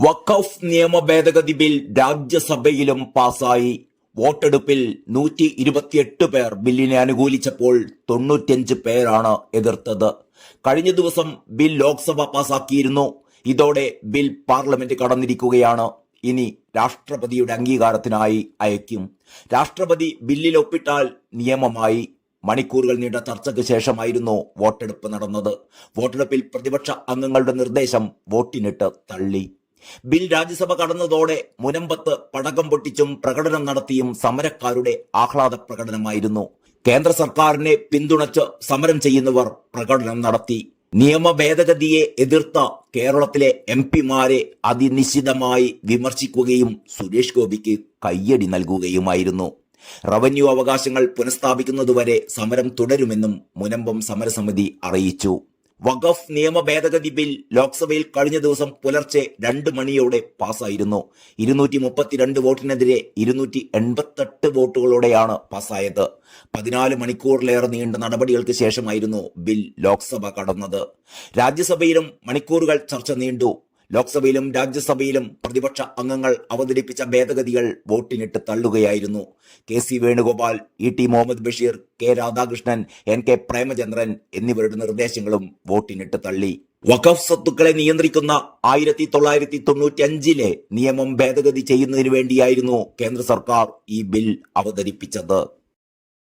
വഖഫ് നിയമ ഭേദഗതി ബിൽ രാജ്യസഭയിലും പാസായി. വോട്ടെടുപ്പിൽ 128 പേർ ബില്ലിനെ അനുകൂലിച്ചപ്പോൾ 95 പേരാണ് എതിർത്തത്. കഴിഞ്ഞ ദിവസം ബിൽ ലോക്സഭ പാസാക്കിയിരുന്നു. ഇതോടെ ബിൽ പാർലമെന്റ് കടന്നിരിക്കുകയാണ്. ഇനി രാഷ്ട്രപതിയുടെ അംഗീകാരത്തിനായി അയക്കും. രാഷ്ട്രപതി ബില്ലിൽ ഒപ്പിട്ടാൽ നിയമമായി. മണിക്കൂറുകൾ നീണ്ട ചർച്ചയ്ക്ക് ശേഷമായിരുന്നു വോട്ടെടുപ്പ് നടന്നത്. വോട്ടെടുപ്പിൽ പ്രതിപക്ഷ അംഗങ്ങളുടെ നിർദ്ദേശം വോട്ടിനിട്ട് തള്ളി. ബിൽ രാജ്യസഭ കടന്നതോടെ മുനമ്പത്ത് പടക്കം പൊട്ടിച്ചും പ്രകടനം നടത്തിയും സമരക്കാരുടെ ആഹ്ലാദ പ്രകടനമായിരുന്നു. കേന്ദ്ര സർക്കാരിനെ പിന്തുണച്ച് സമരം ചെയ്യുന്നവർ പ്രകടനം നടത്തി. നിയമ ഭേദഗതിയെ എതിർത്ത കേരളത്തിലെ എംപിമാരെ അതിനിശിതമായി വിമർശിക്കുകയും സുരേഷ് ഗോപിക്ക് കയ്യടി നൽകുകയുമായിരുന്നു. റവന്യൂ അവകാശങ്ങൾ പുനഃസ്ഥാപിക്കുന്നതുവരെ സമരം തുടരുമെന്നും മുനമ്പം സമരസമിതി അറിയിച്ചു. വഖഫ് നിയമ ഭേദഗതി ബിൽ ലോക്സഭയിൽ കഴിഞ്ഞ ദിവസം പുലർച്ചെ 2 മണിയോടെ പാസ്സായിരുന്നു. 232 വോട്ടിനെതിരെ 288 വോട്ടുകളോടെയാണ് പാസ്സായത്. 14 മണിക്കൂറിലേറെ നീണ്ട നടപടികൾക്ക് ശേഷമായിരുന്നു ബിൽ ലോക്സഭ കടന്നത്. രാജ്യസഭയിലും മണിക്കൂറുകൾ ചർച്ച നീണ്ടു. ലോക്സഭയിലും രാജ്യസഭയിലും പ്രതിപക്ഷ അംഗങ്ങൾ അവതരിപ്പിച്ച ഭേദഗതികൾ വോട്ടിനിട്ട് തള്ളുകയായിരുന്നു. KC Venugopal, ET Muhammad Basheer, K Radhakrishnan, NK Premachandran എന്നിവരുടെ നിർദ്ദേശങ്ങളും വോട്ടിനിട്ട് തള്ളി. വഖഫ് സ്വത്തുക്കളെ നിയന്ത്രിക്കുന്ന 1995 നിയമം ഭേദഗതി ചെയ്യുന്നതിനു വേണ്ടിയായിരുന്നു കേന്ദ്ര സർക്കാർ ഈ ബിൽ അവതരിപ്പിച്ചത്.